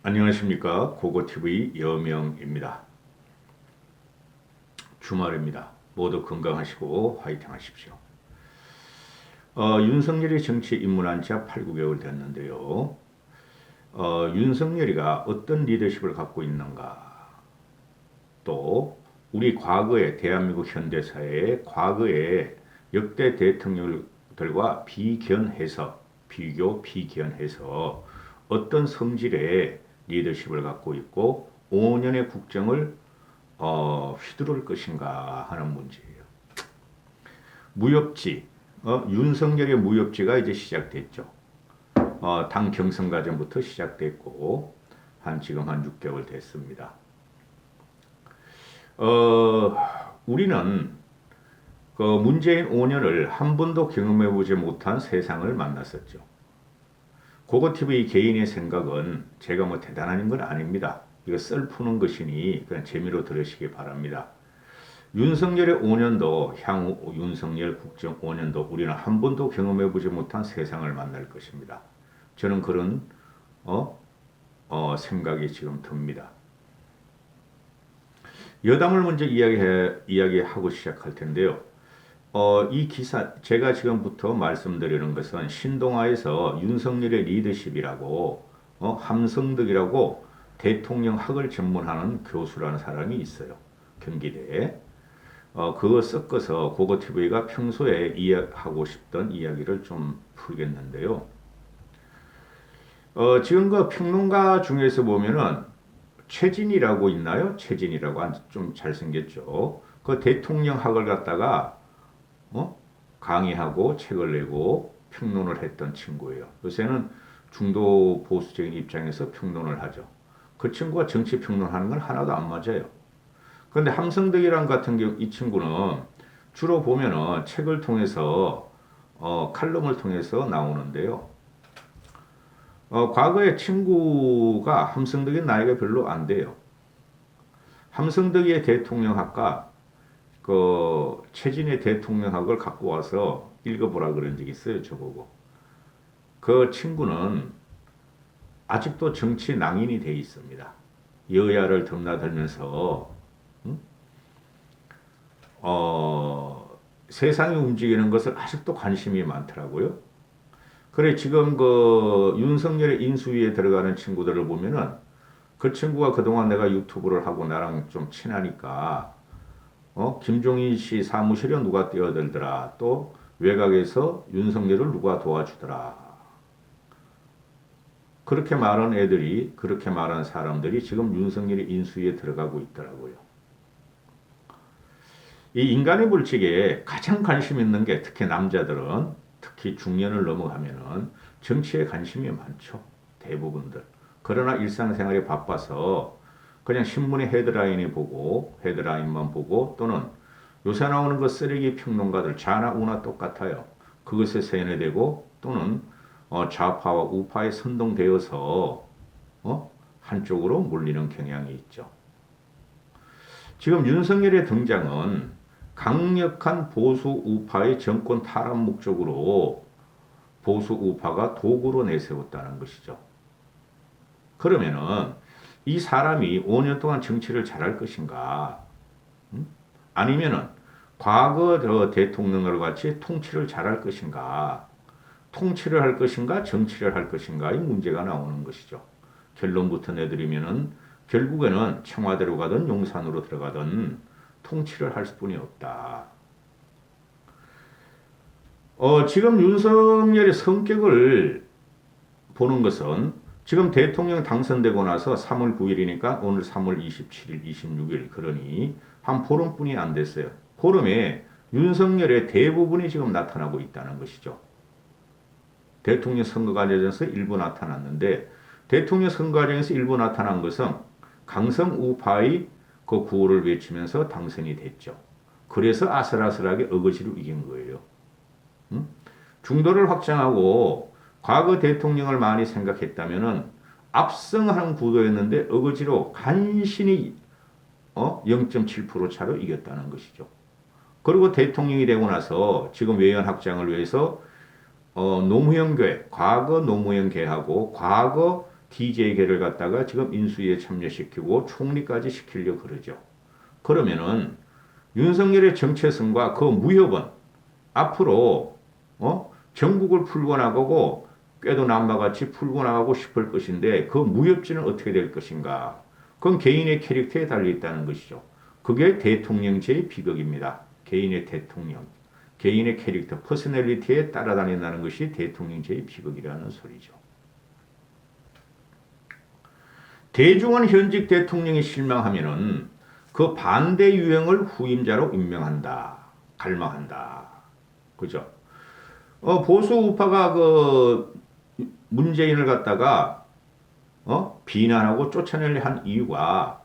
안녕하십니까. 고고TV 여명입니다. 주말입니다. 모두 건강하시고 화이팅 하십시오. 윤석열이 정치에 입문한 지 8, 9개월 됐는데요. 윤석열이가 어떤 리더십을 갖고 있는가, 또 우리 과거의 대한민국 현대사의 과거의 역대 대통령들과 비교해서 어떤 성질의 리더십을 갖고 있고 5년의 국정을 휘두를 것인가 하는 문제예요. 무협지, 윤석열의 무협지가 이제 시작됐죠. 당 경선 과정부터 시작됐고 지금 한 6개월 됐습니다. 우리는 그 문재인 5년을 한 번도 경험해보지 못한 세상을 만났었죠. 고고TV 개인의 생각은 제가 뭐 대단한 건 아닙니다. 이거 썰 푸는 것이니 그냥 재미로 들으시기 바랍니다. 윤석열의 5년도, 향후 윤석열 국정 5년도 우리는 한 번도 경험해보지 못한 세상을 만날 것입니다. 저는 그런 생각이 지금 듭니다. 여담을 먼저 이야기하고 시작할 텐데요. 이 기사, 제가 지금부터 말씀드리는 것은 신동아에서 윤석열의 리더십이라고, 함성덕이라고 대통령 학을 전문하는 교수라는 사람이 있어요. 경기대에. 그거 섞어서 고고TV가 평소에 하고 싶던 이야기를 좀 풀겠는데요. 지금 그 평론가 중에서 보면은 최진이라고 있나요? 최진이라고 좀 잘생겼죠. 그 대통령 학을 갖다가 강의하고 책을 내고 평론을 했던 친구예요. 요새는 중도 보수적인 입장에서 평론을 하죠. 그 친구가 정치 평론하는 건 하나도 안 맞아요. 그런데 함성덕이랑 같은 경우 이 친구는 주로 보면은 책을 통해서 칼럼을 통해서 나오는데요. 과거에 친구가 함성덕의 나이가 별로 안 돼요. 함성덕의 대통령학과 그 최진의 대통령학을 갖고 와서 읽어보라 그런 적이 있어요. 저보고. 그 친구는 아직도 정치 낭인이 돼 있습니다. 여야를 드나들면서 세상이 움직이는 것을 아직도 관심이 많더라고요. 그래 지금 그 윤석열의 인수위에 들어가는 친구들을 보면은 그 친구가 그동안 내가 유튜브를 하고 나랑 좀 친하니까 김종인 씨 사무실에 누가 뛰어들더라. 또 외곽에서 윤석열을 누가 도와주더라. 그렇게 말한 애들이, 그렇게 말한 사람들이 지금 윤석열의 인수위에 들어가고 있더라고요. 이 인간의 불칙에 가장 관심 있는 게 특히 남자들은, 특히 중년을 넘어가면은 정치에 관심이 많죠. 대부분들. 그러나 일상생활에 바빠서 그냥 신문의 헤드라인만 보고 또는 요새 나오는 그 쓰레기 평론가들 좌나 우나 똑같아요. 그것에 세뇌되고 또는 좌파와 우파에 선동되어서 한쪽으로 몰리는 경향이 있죠. 지금 윤석열의 등장은 강력한 보수 우파의 정권 탈환 목적으로 보수 우파가 도구로 내세웠다는 것이죠. 그러면은 이 사람이 5년 동안 정치를 잘할 것인가? 아니면은 과거 대통령과 같이 통치를 잘할 것인가? 통치를 할 것인가? 정치를 할 것인가의 문제가 나오는 것이죠. 결론부터 내드리면은 결국에는 청와대로 가든 용산으로 들어가든 통치를 할 수뿐이 없다. 지금 윤석열의 성격을 보는 것은 지금 대통령 당선되고 나서 3월 9일이니까 오늘 3월 27일, 26일 그러니 한 보름뿐이 안 됐어요. 보름에 윤석열의 대부분이 지금 나타나고 있다는 것이죠. 대통령 선거 과정에서 일부 나타났는데 대통령 선거 과정에서 일부 나타난 것은 강성 우파의 그 구호를 외치면서 당선이 됐죠. 그래서 아슬아슬하게 어거지로 이긴 거예요. 중도를 확장하고 과거 대통령을 많이 생각했다면은 압승하는 구도였는데 어거지로 간신히 0.7% 차로 이겼다는 것이죠. 그리고 대통령이 되고 나서 지금 외연 확장을 위해서 노무현교회, 과거 노무현계하고 과거 DJ계를 갖다가 지금 인수위에 참여시키고 총리까지 시키려고 그러죠. 그러면은 윤석열의 정체성과 그 무협은 앞으로 전국을 풀고 나가고 꾀도 남바같이 풀고 나가고 싶을 것인데 그 무협지는 어떻게 될 것인가? 그건 개인의 캐릭터에 달려 있다는 것이죠. 그게 대통령제의 비극입니다. 개인의 대통령, 개인의 캐릭터, 퍼스널리티에 따라다닌다는 것이 대통령제의 비극이라는 소리죠. 대중은 현직 대통령이 실망하면은 그 반대 유형을 후임자로 임명한다. 갈망한다. 그죠? 보수 우파가 그 문재인을 갖다가 비난하고 쫓아내려 한 이유가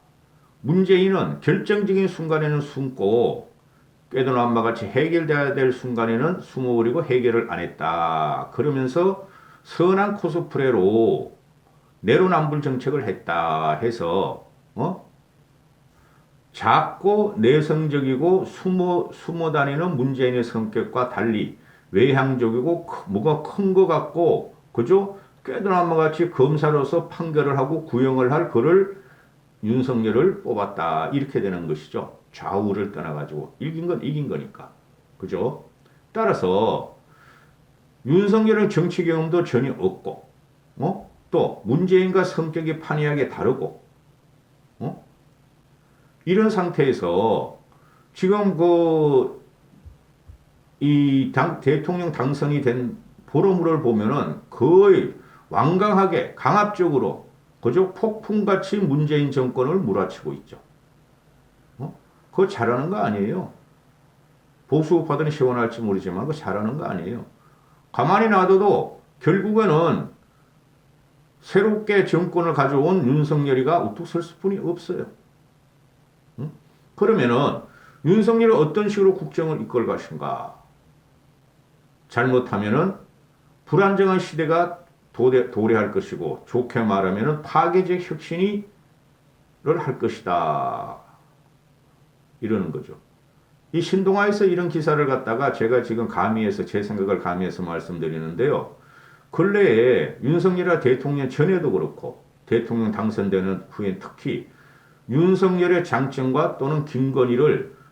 문재인은 결정적인 순간에는 숨고 꾀도 남바같이 해결돼야 될 순간에는 숨어버리고 해결을 안 했다. 그러면서 선한 코스프레로 내로남불 정책을 했다 해서 작고 내성적이고 숨어 다니는 문재인의 성격과 달리 외향적이고 뭐가 큰 것 같고 그죠? 꾀도 남바같이 검사로서 판결을 하고 구형을 할 그를 윤석열을 뽑았다. 이렇게 되는 것이죠. 좌우를 떠나가지고 이긴 건 이긴 거니까. 그죠? 따라서 윤석열은 정치 경험도 전혀 없고 또 문재인과 성격이 판이하게 다르고 이런 상태에서 지금 이 대통령 당선이 된 보름을 보면은 거의 완강하게 강압적으로 그저 폭풍같이 문재인 정권을 몰아치고 있죠. 그거 잘하는 거 아니에요. 보수 우파들은 시원할지 모르지만 그거 잘하는 거 아니에요. 가만히 놔둬도 결국에는 새롭게 정권을 가져온 윤석열이가 우뚝 설 수뿐이 없어요. 그러면은 윤석열이 어떤 식으로 국정을 이끌 것인가? 잘못하면은 불안정한 시대가 도래할 것이고 좋게 말하면은 파괴적 혁신을 할 것이다. 이러는 거죠. 이 신동아에서 이런 기사를 갖다가 제가 지금 가미해서 제 생각을 가미해서 말씀드리는데요. 근래에 윤석열 대통령 전에도 그렇고 대통령 당선되는 후엔 특히 윤석열의 장점과 또는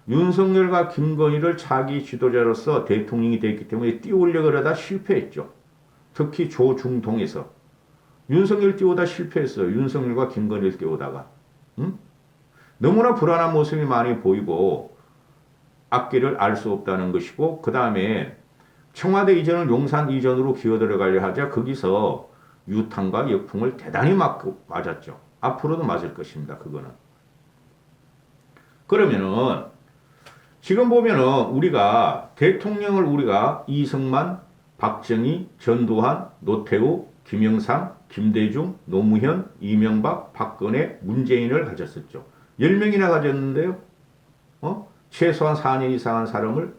윤석열과 김건희를 차기 지도자로서 대통령이 됐기 때문에 띄우려고 그러다 실패했죠. 특히 조중동에서 윤석열 띄우다 실패했어요. 윤석열과 김건희를 띄우다가 너무나 불안한 모습이 많이 보이고 앞길을 알 수 없다는 것이고 그 다음에 청와대 이전을 용산 이전으로 기어들어가려 하자 거기서 유탄과 역풍을 대단히 맞았죠. 앞으로도 맞을 것입니다. 그거는. 그러면은 지금 보면은 우리가 대통령을 이승만, 박정희, 전두환, 노태우, 김영삼, 김대중, 노무현, 이명박, 박근혜, 문재인을 가졌었죠. 10명이나 가졌는데요. 최소한 4년 이상한 사람을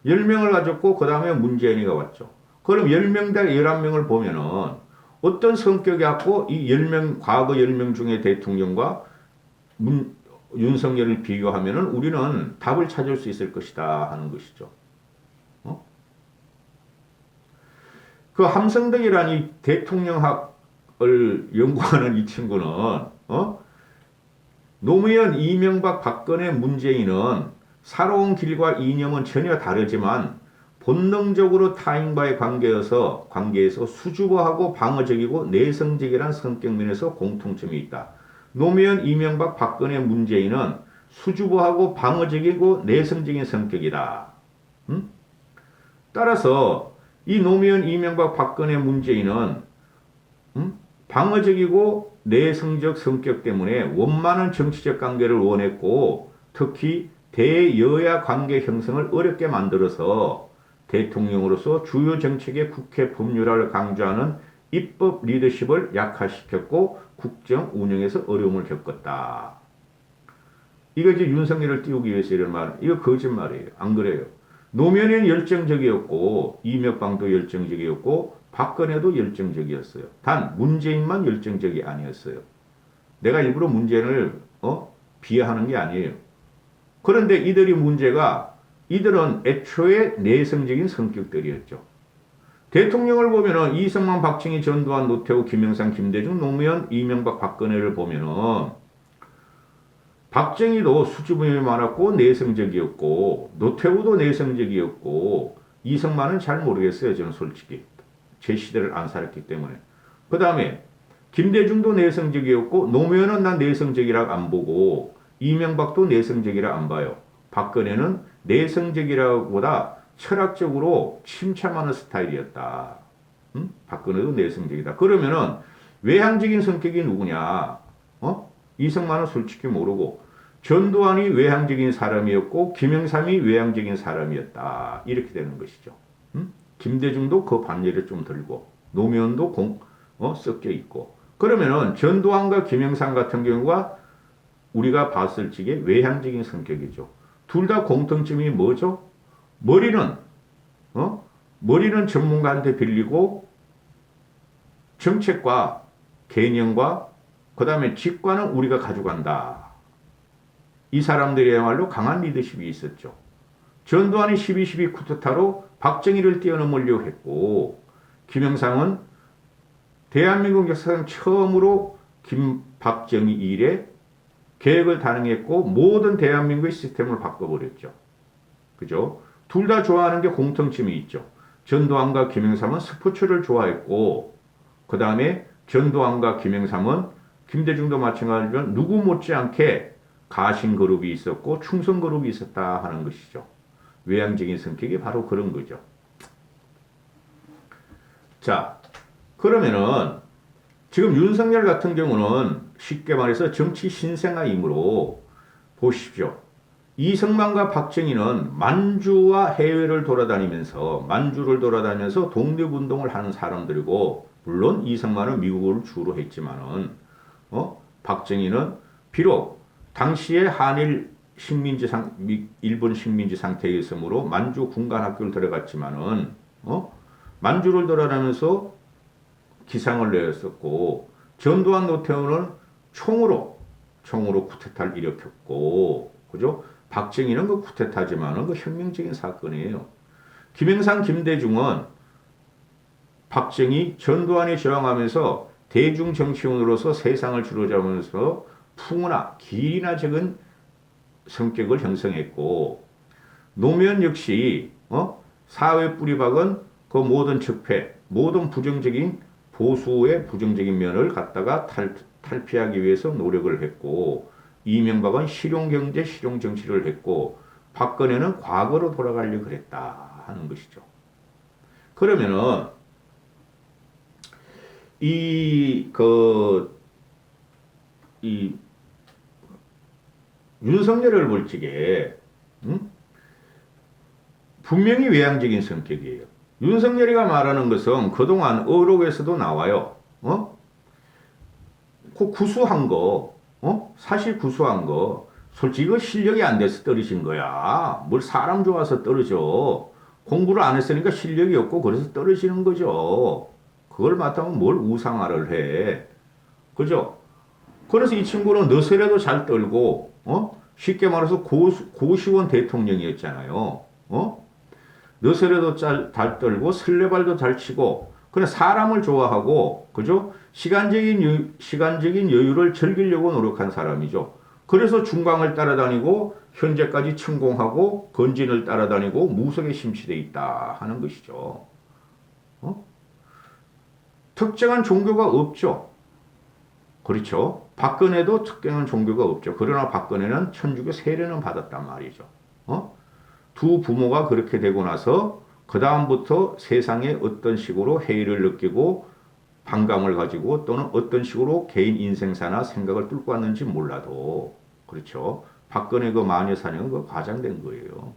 10명을 가졌고 그 다음에 문재인이가 왔죠. 그럼 10명 대 11명을 보면은 어떤 성격이 갖고 이 10명, 과거 10명 중에 대통령과 윤석열을 비교하면은 우리는 답을 찾을 수 있을 것이다 하는 것이죠. 그 함성덕이라는 이 대통령학을 연구하는 이 친구는 노무현, 이명박, 박근혜, 문재인은 살아온 길과 이념은 전혀 다르지만 본능적으로 타인과의 관계에서 수줍어하고 방어적이고 내성적이란 성격면에서 공통점이 있다. 노무현, 이명박, 박근혜, 문재인은 수줍어하고 방어적이고 내성적인 성격이다. 따라서 이 노무현, 이명박, 박근혜, 문재인은 방어적이고 내성적 성격 때문에 원만한 정치적 관계를 원했고 특히 대여야 관계 형성을 어렵게 만들어서 대통령으로서 주요 정책의 국회 법률화를 강조하는 입법 리더십을 약화시켰고 국정 운영에서 어려움을 겪었다. 이거 이제 윤석열을 띄우기 위해서 이런 말, 이거 거짓말이에요. 안 그래요. 노무현은 열정적이었고 이명박도 열정적이었고 박근혜도 열정적이었어요. 단 문재인만 열정적이 아니었어요. 내가 일부러 문재인을 비하하는 게 아니에요. 그런데 이들은 애초에 내성적인 성격들이었죠. 대통령을 보면은 이승만, 박정희, 전두환, 노태우, 김영삼, 김대중, 노무현, 이명박, 박근혜를 보면은 박정희도 수줍음이 많았고 내성적이었고 노태우도 내성적이었고 이승만은 잘 모르겠어요. 저는 솔직히 제 시대를 안 살았기 때문에. 그 다음에 김대중도 내성적이었고 노무현은 난 내성적이라 안 보고 이명박도 내성적이라 안 봐요. 박근혜는 내성적이라보다 철학적으로 침착하는 스타일이었다. 박근혜도 내성적이다. 그러면은 외향적인 성격이 누구냐? 이승만은 솔직히 모르고 전두환이 외향적인 사람이었고 김영삼이 외향적인 사람이었다. 이렇게 되는 것이죠. 김대중도 그 반열에 좀 들고 노무현도 섞여 있고 그러면은 전두환과 김영삼 같은 경우가 우리가 봤을 적에 외향적인 성격이죠. 둘 다 공통점이 뭐죠? 머리는 머리는 전문가한테 빌리고 정책과 개념과 그 다음에 직관은 우리가 가져간다. 이 사람들이야말로 강한 리더십이 있었죠. 전두환이 12.12 쿠데타로 박정희를 뛰어넘으려고 했고 김영삼은 대한민국 역사상 처음으로 박정희 일에 계획을 단행했고 모든 대한민국의 시스템을 바꿔버렸죠. 그죠? 둘 다 좋아하는 게 공통점이 있죠. 전두환과 김영삼은 스포츠를 좋아했고 그 다음에 전두환과 김영삼은 김대중도 마찬가지지만 누구 못지않게 가신 그룹이 있었고 충성 그룹이 있었다 하는 것이죠. 외향적인 성격이 바로 그런 거죠. 자, 그러면은 지금 윤석열 같은 경우는 쉽게 말해서 정치 신생아이므로 보십시오. 이승만과 박정희는 만주와 해외를 만주를 돌아다니면서 독립운동을 하는 사람들이고 물론 이승만은 미국을 주로 했지만은 박정희는 비록 당시에 한일 일본 식민지 상태에 있으므로 만주 군관학교를 들어갔지만은 만주를 돌아다니면서 기상을 내었었고 전두환 노태우는 총으로 쿠데타를 일으켰고 그죠? 박정희는 그 쿠데타지만은 그 혁명적인 사건이에요. 김영삼, 김대중은 박정희, 전두환이 저항하면서 대중 정치인으로서 세상을 주로잡으면서 풍우나 길이나 적은 성격을 형성했고 노무현 역시 사회 뿌리박은 그 모든 적폐, 모든 부정적인 보수의 부정적인 면을 갖다가 탈피하기 위해서 노력을 했고 이명박은 실용경제, 실용정치를 했고 박근혜는 과거로 돌아가려고 그랬다 하는 것이죠. 그러면은 이 윤석열을 볼 적에 분명히 외향적인 성격이에요. 윤석열이가 말하는 것은 그동안 어록에서도 나와요. 그 구수한 거, 사실 구수한 거, 솔직히 그 실력이 안 돼서 떨어진 거야. 뭘 사람 좋아서 떨어져. 공부를 안 했으니까 실력이 없고 그래서 떨어지는 거죠. 그걸 맡으면 뭘 우상화를 해. 그죠? 그래서 이 친구는 너스레도 잘 떨고, 쉽게 말해서 고시원 대통령이었잖아요. 너스레도 잘 떨고, 설레발도 잘 치고, 그냥 사람을 좋아하고, 그죠? 시간적인 여유를 즐기려고 노력한 사람이죠. 그래서 중광을 따라다니고, 현재까지 천공하고, 건진을 따라다니고, 무속에 심취되어 있다 하는 것이죠. 특정한 종교가 없죠. 그렇죠. 박근혜도 특정한 종교가 없죠. 그러나 박근혜는 천주교 세례는 받았단 말이죠. 두 부모가 그렇게 되고 나서 그 다음부터 세상에 어떤 식으로 해이를 느끼고 반감을 가지고 또는 어떤 식으로 개인 인생사나 생각을 뚫고 왔는지 몰라도 그렇죠. 박근혜 그 마녀 사냥은 그 과장된 거예요.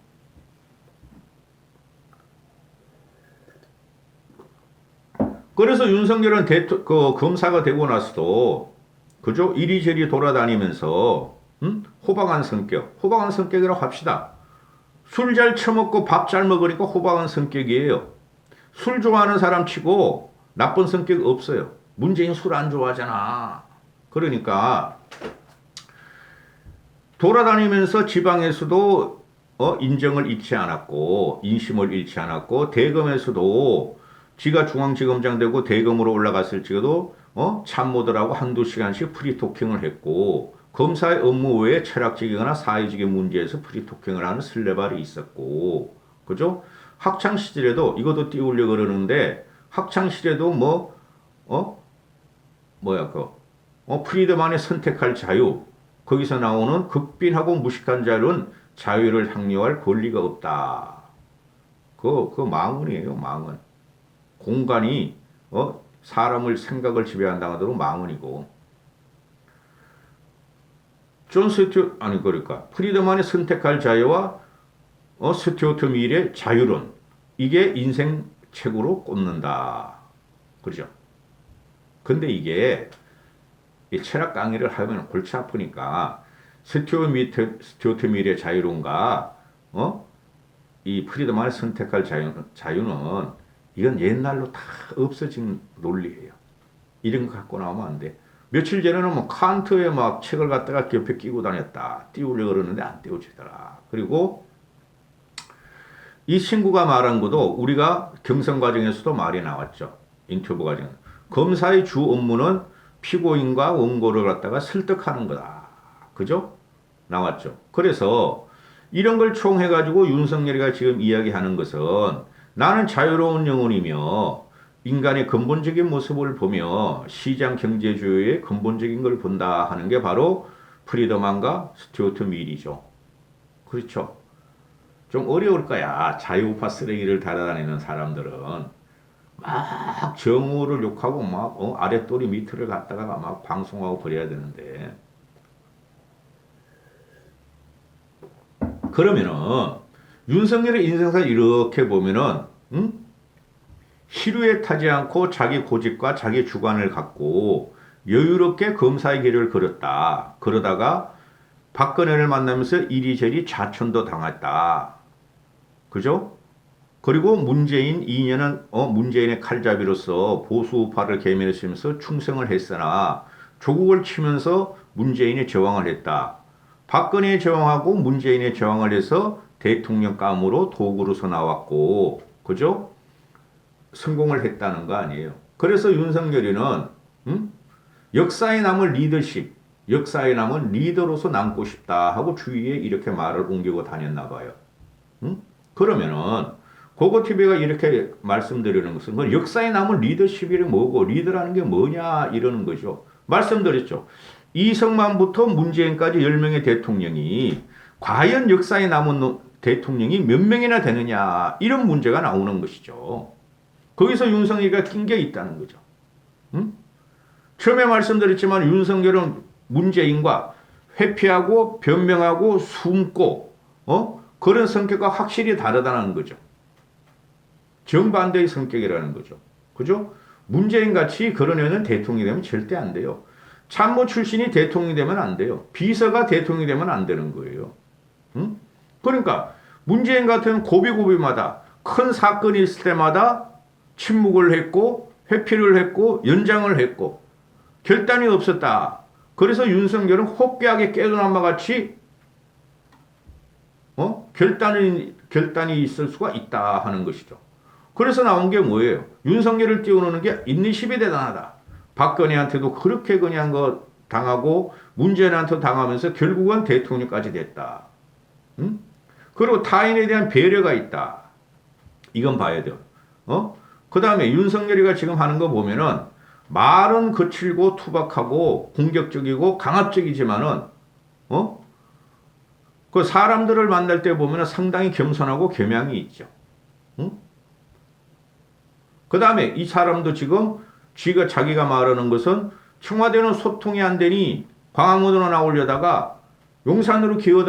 그래서 윤석열은 검사가 되고 나서도 그죠? 이리저리 돌아다니면서 호방한 성격이라고 합시다. 술 잘 처먹고 밥 잘 먹으니까 호방한 성격이에요. 술 좋아하는 사람 치고 나쁜 성격 없어요. 문재인 술 안 좋아하잖아. 그러니까 돌아다니면서 지방에서도 인정을 잃지 않았고 인심을 잃지 않았고 대검에서도 지가 중앙지검장 되고 대검으로 올라갔을지라도 참모들하고 한두 시간씩 프리토킹을 했고 검사의 업무 외에 철학적이거나 사회적인 문제에서 프리토킹을 하는 슬레발이 있었고 그죠? 학창 시절에도 이것도 띄우려고 그러는데 학창 시절에도 프리드만의 선택할 자유 거기서 나오는 극빈하고 무식한 자유는 자유를 향유할 권리가 없다. 그 망언이에요, 망언. 공간이 사람을 생각을 지배한다고 하도록 망언이고 그러니까 프리드만의 선택할 자유와 스튜어트 밀의 자유론 이게 인생 책으로 꼽는다. 그렇죠? 근데 이게 이 철학 강의를 하면 골치 아프니까 스튜어트 밀의 자유론과 이 프리드만의 선택할 자유는 이건 옛날로 다 없어진 논리예요. 이런 거 갖고 나오면 안 돼. 며칠 전에는 칸트의 책을 갖다가 옆에 끼고 다녔다. 띄우려고 그러는데 안 띄워지더라. 그리고 이 친구가 말한 것도 우리가 경선 과정에서도 말이 나왔죠. 인터뷰 과정. 검사의 주 업무는 피고인과 원고를 갖다가 설득하는 거다. 그죠? 나왔죠. 그래서 이런 걸 총해가지고 윤석열이가 지금 이야기하는 것은 나는 자유로운 영혼이며 인간의 근본적인 모습을 보며 시장 경제주의의 근본적인 걸 본다 하는 게 바로 프리드만과 스튜어트 밀이죠. 그렇죠. 좀 어려울 거야. 자유우파 쓰레기를 달아다니는 사람들은 막 정오를 욕하고 막 아랫도리 밑을 갖다가 막 방송하고 그래야 되는데 그러면은 윤석열의 인생사 이렇게 보면은 희루에 타지 않고 자기 고집과 자기 주관을 갖고 여유롭게 검사의 길을 걸었다. 그러다가 박근혜를 만나면서 이리저리 좌천도 당했다. 그죠? 그리고 문재인 2년은 문재인의 칼잡이로서 보수우파를 계면하면서 충성을 했으나 조국을 치면서 문재인의 저항을 했다. 박근혜의 저항하고 문재인의 저항을 해서 대통령감으로 도구로서 나왔고 그죠? 성공을 했다는 거 아니에요. 그래서 윤석열이는 역사에 남을 리더십, 역사에 남은 리더로서 남고 싶다 하고 주위에 이렇게 말을 옮기고 다녔나 봐요. 그러면은 고고TV가 이렇게 말씀드리는 것은 그 역사에 남은 리더십이 뭐고 리더라는 게 뭐냐 이러는 거죠. 말씀드렸죠. 이승만부터 문재인까지 10명의 대통령이 과연 역사에 남은 대통령이 몇 명이나 되느냐 이런 문제가 나오는 것이죠. 거기서 윤석열이가 낀 게 있다는 거죠. 처음에 말씀드렸지만 윤석열은 문재인과 회피하고 변명하고 숨고 그런 성격과 확실히 다르다는 거죠. 정반대의 성격이라는 거죠. 그죠? 문재인같이 그런 애는 대통령이 되면 절대 안 돼요. 참모 출신이 대통령이 되면 안 돼요. 비서가 대통령이 되면 안 되는 거예요. 그러니까 문재인 같은 고비고비마다 큰 사건이 있을 때마다 침묵을 했고 회피를 했고 연장을 했고 결단이 없었다. 그래서 윤석열은 혹독하게 깨도나마 같이 결단이 있을 수가 있다 하는 것이죠. 그래서 나온 게 뭐예요? 윤석열을 띄워놓는 게 인내심이 대단하다. 박근혜한테도 그렇게 그냥 당하고 문재인한테도 당하면서 결국은 대통령까지 됐다. 그리고 타인에 대한 배려가 있다. 이건 봐야 돼요. 그 다음에 윤석열이가 지금 하는 거 보면은 말은 거칠고 투박하고 공격적이고 강압적이지만은 그 사람들을 만날 때 보면은 상당히 겸손하고 겸양이 있죠. 그 다음에 이 사람도 지금 자기가 말하는 것은 청와대는 소통이 안 되니 광화문으로 나오려다가 용산으로 기어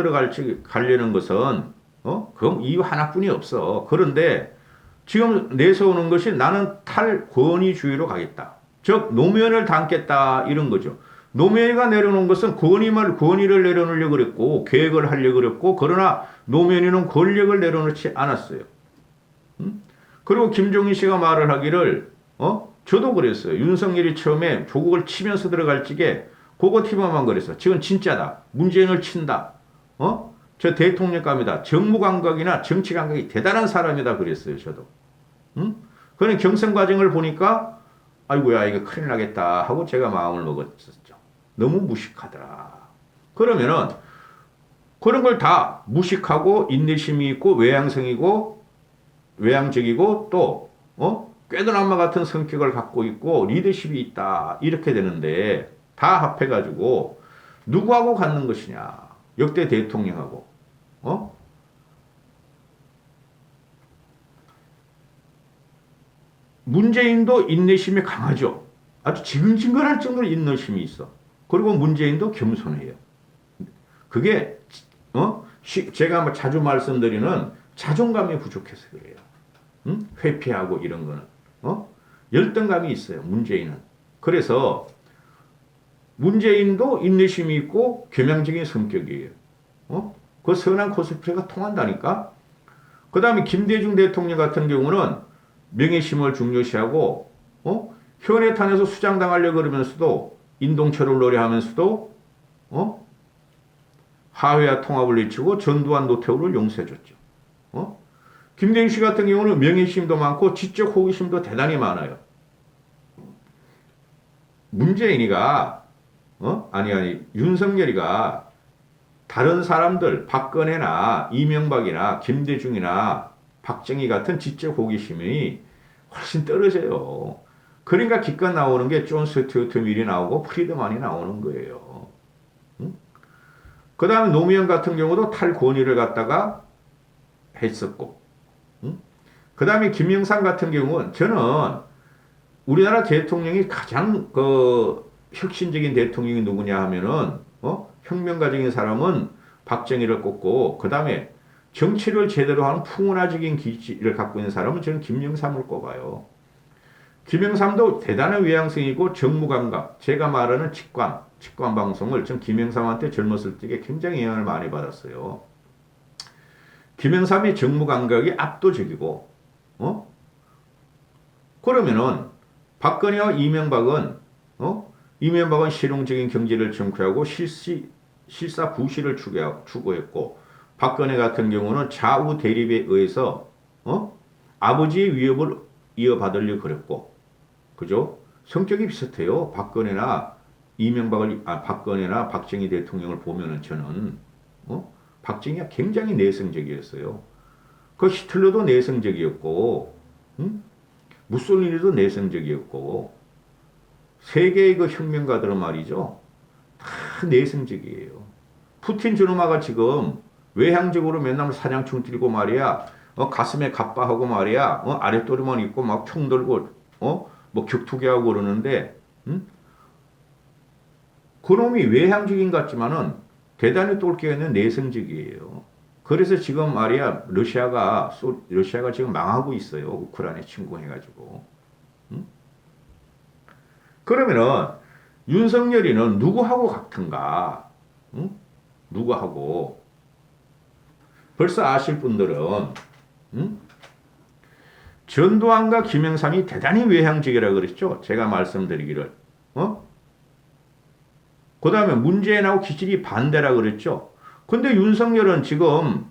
가려는 것은 그건 이유 하나뿐이 없어. 그런데 지금 내세우는 것이 나는 탈권위주의로 가겠다. 즉 노무현을 닮겠다 이런 거죠. 노무현이가 내려놓은 것은 권위를 내려놓으려고 그랬고 계획을 하려고 그랬고 그러나 노무현이는 권력을 내려놓지 않았어요. 그리고 김종인 씨가 말을 하기를 저도 그랬어요. 윤석열이 처음에 조국을 치면서 들어갈 적에 고고TV만 그랬어. 지금 진짜다. 문재인을 친다. 저 대통령감이다. 정무 감각이나 정치 감각이 대단한 사람이다 그랬어요. 저도. 그런 경선 과정을 보니까 아이고야 이거 큰일 나겠다 하고 제가 마음을 먹었었죠. 너무 무식하더라. 그러면은 그런 걸 다 무식하고 인내심이 있고 외향성이고 외향적이고 또 꾀도남마 같은 성격을 갖고 있고 리더십이 있다 이렇게 되는데 다 합해가지고 누구하고 갖는 것이냐? 역대 대통령하고 문재인도 인내심이 강하죠. 아주 지근지근할 정도로 인내심이 있어. 그리고 문재인도 겸손해요. 그게 제가 뭐 자주 말씀드리는 자존감이 부족해서 그래요. 회피하고 이런 거는 열등감이 있어요. 문재인은. 그래서 문재인도 인내심이 있고 겸양적인 성격이에요. 그 선한 코스프레가 통한다니까. 그 다음에 김대중 대통령 같은 경우는 명예심을 중요시하고 현해탄에서 수장당하려고 그러면서도 인동철을 노래하면서도 하회와 통합을 외치고 전두환 노태우를 용서해줬죠. 김대중 씨 같은 경우는 명예심도 많고 지적 호기심도 대단히 많아요. 문재인이가 윤석열이가 다른 사람들 박근혜나 이명박이나 김대중이나 박정희 같은 지적 호기심이 훨씬 떨어져요. 그러니까 기껏 나오는 게 존 스튜어트 밀이 나오고 프리드만이 나오는 거예요. 그 다음에 노무현 같은 경우도 탈권위를 갖다가 했었고 그 다음에 김영삼 같은 경우는 저는 우리나라 대통령이 가장 혁신적인 대통령이 누구냐 하면은 혁명가적인 사람은 박정희를 꼽고 그 다음에 정치를 제대로 하는 풍운화적인 기질을 갖고 있는 사람은 저는 김영삼을 꼽아요. 김영삼도 대단한 외향성이고 정무감각, 제가 말하는 직관 방송을 전 김영삼한테 젊었을 때 굉장히 영향을 많이 받았어요. 김영삼의 정무감각이 압도적이고 그러면은 박근혜와 이명박은 실용적인 경제를 정표하고 실사 부실을 추구했고 박근혜 같은 경우는 좌우 대립에 의해서 아버지의 위협을 이어받으려고 그랬고 그죠? 성격이 비슷해요. 박근혜나 박정희 대통령을 보면은 저는 박정희가 굉장히 내성적이었어요. 그 히틀러도 내성적이었고 무솔리니도 내성적이었고 세계의 그 혁명가들은 말이죠. 다 내성적이에요. 푸틴 저놈아가 지금 외향적으로 맨날 사냥총 들고 말이야. 가슴에 갑바하고 말이야. 아랫도리만 입고 막 총 들고 뭐 격투기하고 그러는데 그놈이 외향적인 것 같지만은 대단히 똘끼가 있는 내성적이에요. 그래서 지금 말이야 러시아가 지금 망하고 있어요. 우크라이나 침공해가지고. 그러면은 윤석열이는 누구하고 같은가? 누구하고? 벌써 아실 분들은 전두환과 김영삼이 대단히 외향적이라고 그랬죠. 제가 말씀드리기를. 그 다음에 문재인하고 기질이 반대라고 그랬죠. 근데 윤석열은 지금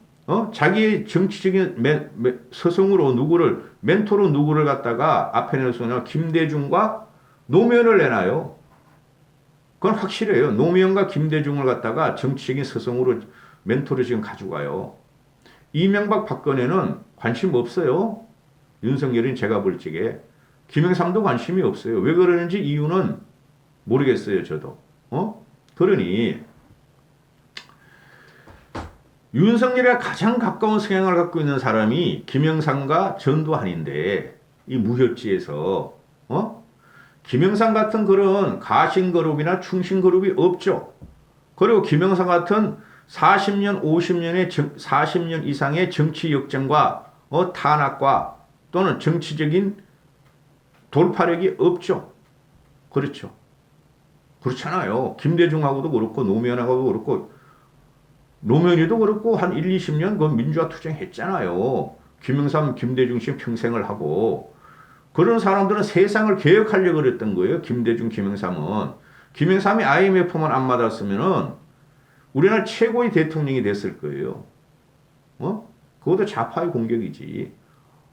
자기의 정치적인 서성으로 멘토로 누구를 갖다가 앞에 내서는 김대중과 노무현을 내놔요. 그건 확실해요. 노무현과 김대중을 갖다가 정치적인 서성으로 멘토로 지금 가져가요. 이명박 박근혜는 관심 없어요. 윤석열은 제가 볼 적에. 김영삼도 관심이 없어요. 왜 그러는지 이유는 모르겠어요. 저도. 그러니 윤석열에 가장 가까운 성향을 갖고 있는 사람이 김영삼과 전두환인데 이 무협지에서 김영삼 같은 그런 가신그룹이나 충신그룹이 없죠. 그리고 김영삼 같은 40년 이상의 정치 역정과 탄압과 또는 정치적인 돌파력이 없죠. 그렇죠. 그렇잖아요. 김대중하고도 그렇고 노무현하고도 그렇고 노무현이도 그렇고 한 1, 20년 그 민주화 투쟁했잖아요. 김영삼, 김대중 씨 평생을 하고 그런 사람들은 세상을 개혁하려고 그랬던 거예요. 김대중, 김영삼은. 김영삼이 IMF만 안 맞았으면은 우리나라 최고의 대통령이 됐을 거예요. 그것도 좌파의 공격이지.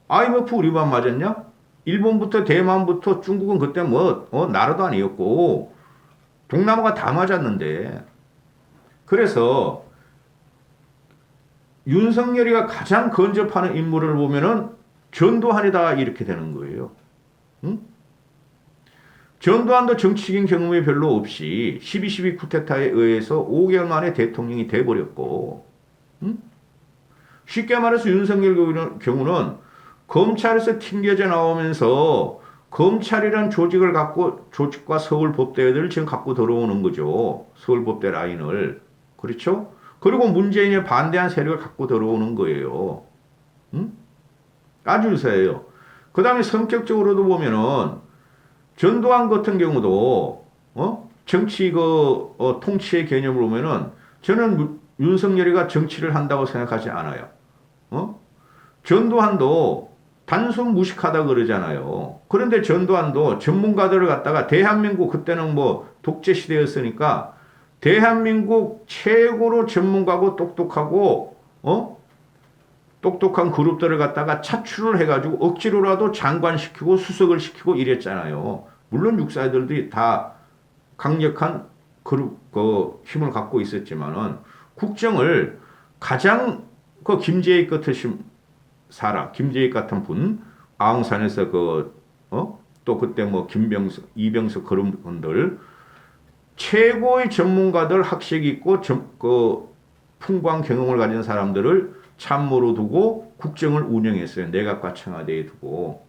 IMF 우리만 맞았냐? 일본부터 대만부터 중국은 그때 나라도 아니었고 동남아가 다 맞았는데 그래서 윤석열이가 가장 근접하는 인물을 보면은 전두환이다 이렇게 되는 거예요. 응? 전두환도 정치적인 경험이 별로 없이 12.12 쿠데타에 의해서 5개월 만에 대통령이 돼버렸고 응? 쉽게 말해서 윤석열 경우는 검찰에서 튕겨져 나오면서 검찰이란 조직을 갖고 조직과 서울법대를 지금 갖고 들어오는 거죠. 서울법대 라인을. 그렇죠? 그리고 문재인에 반대한 세력을 갖고 들어오는 거예요. 응? 아주 유사해요. 그 다음에 성격적으로도 보면은 전두환 같은 경우도 정치 통치의 개념을 보면은 저는 윤석열이가 정치를 한다고 생각하지 않아요. 전두환도 단순 무식하다 그러잖아요. 그런데 전두환도 전문가들을 갖다가 대한민국 그때는 독재 시대였으니까 대한민국 최고로 전문가고 똑똑하고 똑똑한 그룹들을 갖다가 차출을 해가지고 억지로라도 장관시키고 수석을 시키고 이랬잖아요. 물론 육사들이 다 강력한 그룹 힘을 갖고 있었지만은 국정을 가장 김재익 같은 사람, 김재익 같은 분, 아웅산에서 또 그때 김병석, 이병석 그런 분들 최고의 전문가들 학식 있고 풍부한 경험을 가진 사람들을 참모로 두고 국정을 운영했어요. 내각과 청와대에 두고.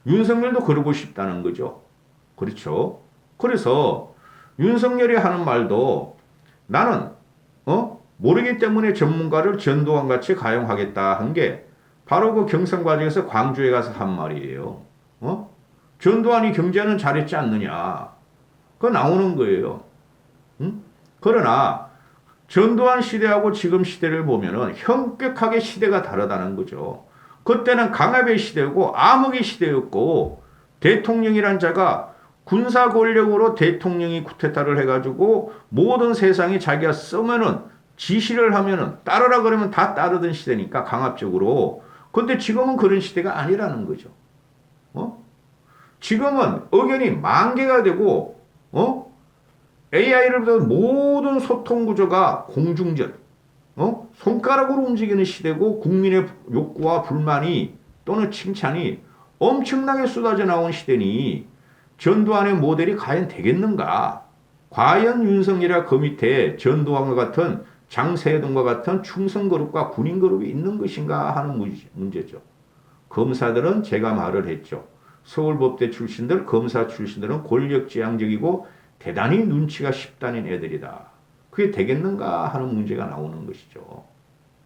윤석열도 그러고 싶다는 거죠. 그렇죠. 그래서 윤석열이 하는 말도 나는 모르기 때문에 전문가를 전두환 같이 가용하겠다 한 게 바로 그 경선 과정에서 광주에 가서 한 말이에요. 전두환이 경제는 잘했지 않느냐. 그거 나오는 거예요. 응? 그러나 전두환 시대하고 지금 시대를 보면은 현격하게 시대가 다르다는 거죠. 그때는 강압의 시대고 암흑의 시대였고 대통령이란 자가 군사 권력으로 대통령이 쿠데타를 해가지고 모든 세상이 자기가 쓰면은 지시를 하면은 따르라 그러면 다 따르던 시대니까 강압적으로. 근데 지금은 그런 시대가 아니라는 거죠. 지금은 의견이 만개가 되고 AI를 보던 모든 소통 구조가 공중전, 손가락으로 움직이는 시대고 국민의 욕구와 불만이 또는 칭찬이 엄청나게 쏟아져 나온 시대니 전두환의 모델이 과연 되겠는가? 과연 윤석열이와 그 밑에 전두환과 같은 장세동과 같은 충성그룹과 군인그룹이 있는 것인가 하는 문제죠. 검사들은 제가 말을 했죠. 서울법대 출신들, 검사 출신들은 권력지향적이고 대단히 눈치가 쉽다는 애들이다. 그게 되겠는가 하는 문제가 나오는 것이죠.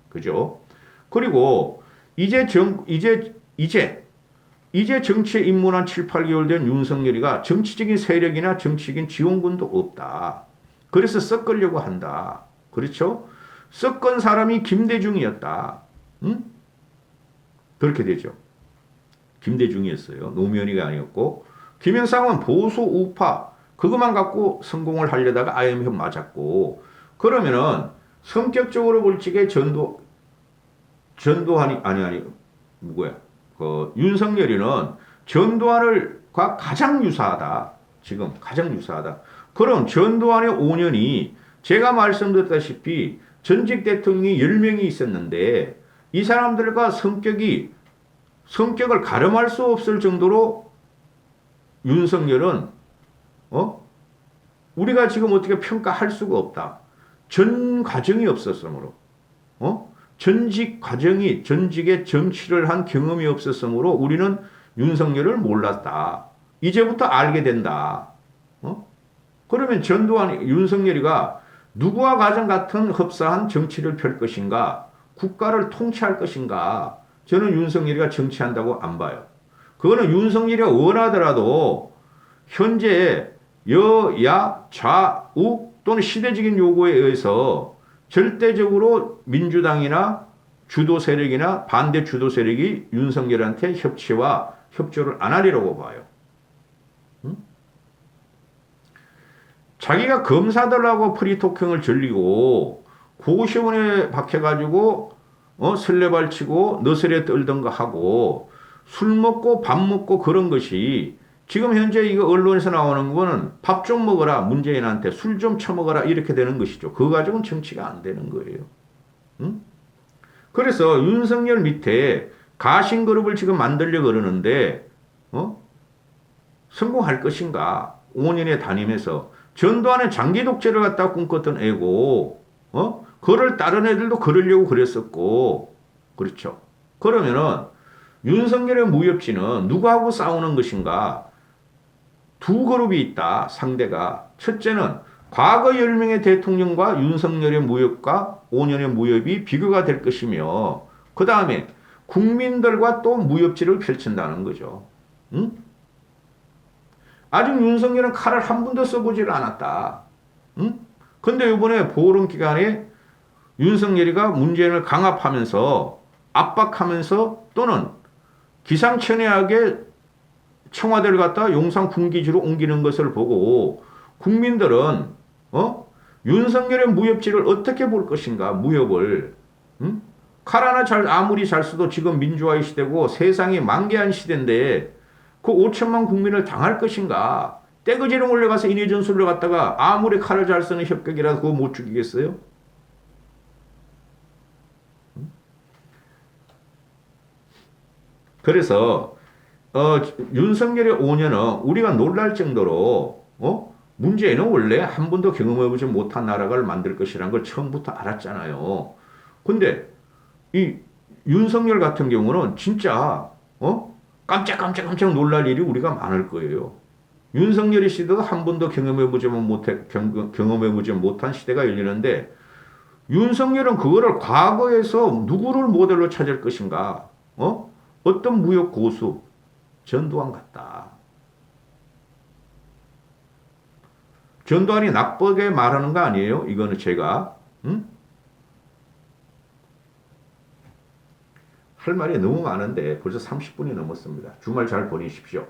그죠? 그리고 이제 정치에 입문한 7, 8개월 된 윤석열이가 정치적인 세력이나 정치적인 지원군도 없다. 그래서 섞으려고 한다. 그렇죠? 섞은 사람이 김대중이었다. 응? 그렇게 되죠. 김대중이었어요. 노무현이가 아니었고 김영삼은 보수 우파 그것만 갖고 성공을 하려다가 IMF 맞았고 그러면은 성격적으로 볼 적에 전두환이 아니 누구야? 윤석열이는 전두환과 가장 유사하다. 지금 가장 유사하다. 그럼 전두환의 5년이 제가 말씀드렸다시피 전직 대통령이 10명이 있었는데 이 사람들과 성격을 가름할 수 없을 정도로 윤석열은 우리가 지금 어떻게 평가할 수가 없다. 전 과정이 없었으므로 전직의 정치를 한 경험이 없었으므로 우리는 윤석열을 몰랐다. 이제부터 알게 된다. 그러면 윤석열이가 누구와 가장 같은 흡사한 정치를 펼 것인가? 국가를 통치할 것인가? 저는 윤석열이가 정치한다고 안 봐요. 그거는 윤석열이가 원하더라도 현재 여야 좌우 또는 시대적인 요구에 의해서 절대적으로 민주당이나 주도 세력이나 반대 주도 세력이 윤석열한테 협치와 협조를 안 하리라고 봐요. 자기가 검사들하고 프리토킹을 즐기고 고시원에 박혀가지고 설레발치고 너스레 떨던 거 하고 술 먹고 밥 먹고 그런 것이 지금 현재 이거 언론에서 나오는 거는 밥 좀 먹어라 문재인한테 술 좀 처먹어라 이렇게 되는 것이죠. 그거 가지고는 정치가 안 되는 거예요. 응? 그래서 윤석열 밑에 가신그룹을 지금 만들려고 그러는데 성공할 것인가? 5년에 다니면서 전두환은 장기 독재를 갖다 꿈꿨던 애고 그를 다른 애들도 그러려고 그랬었고 그렇죠. 그러면은 윤석열의 무협지는 누구하고 싸우는 것인가? 두 그룹이 있다. 상대가. 첫째는 과거 10명의 대통령과 윤석열의 무협과 5년의 무협이 비교가 될 것이며 그 다음에 국민들과 또 무협지를 펼친다는 거죠. 응? 아직 윤석열은 칼을 한 번도 써보지를 않았다. 응? 근데 이번에 보름 기간에 윤석열이가 문재인을 강압하면서 압박하면서 또는 기상천외하게 청와대를 갖다 용산 군기지로 옮기는 것을 보고 국민들은 윤석열의 무협지를 어떻게 볼 것인가 무협을 응? 칼 하나 아무리 잘 써도 지금 민주화의 시대고 세상이 만개한 시대인데 그 5천만 국민을 당할 것인가 떼거지로 몰려가서 인해전술을 갖다가 아무리 칼을 잘 쓰는 협격이라도 그거 못 죽이겠어요? 그래서 윤석열의 5년은 우리가 놀랄 정도로 문재인은 원래 한 번도 경험해보지 못한 나라를 만들 것이라는 걸 처음부터 알았잖아요. 근데 이 윤석열 같은 경우는 진짜 깜짝깜짝 놀랄 일이 우리가 많을 거예요. 윤석열의 시대도 한 번도 경험해보지 못한 시대가 열리는데 윤석열은 그거를 과거에서 누구를 모델로 찾을 것인가? 어떤 무역 고수? 전두환 같다. 전두환이 나쁘게 말하는 거 아니에요? 이거는 제가 할 말이 너무 많은데 벌써 30분이 넘었습니다. 주말 잘 보내십시오.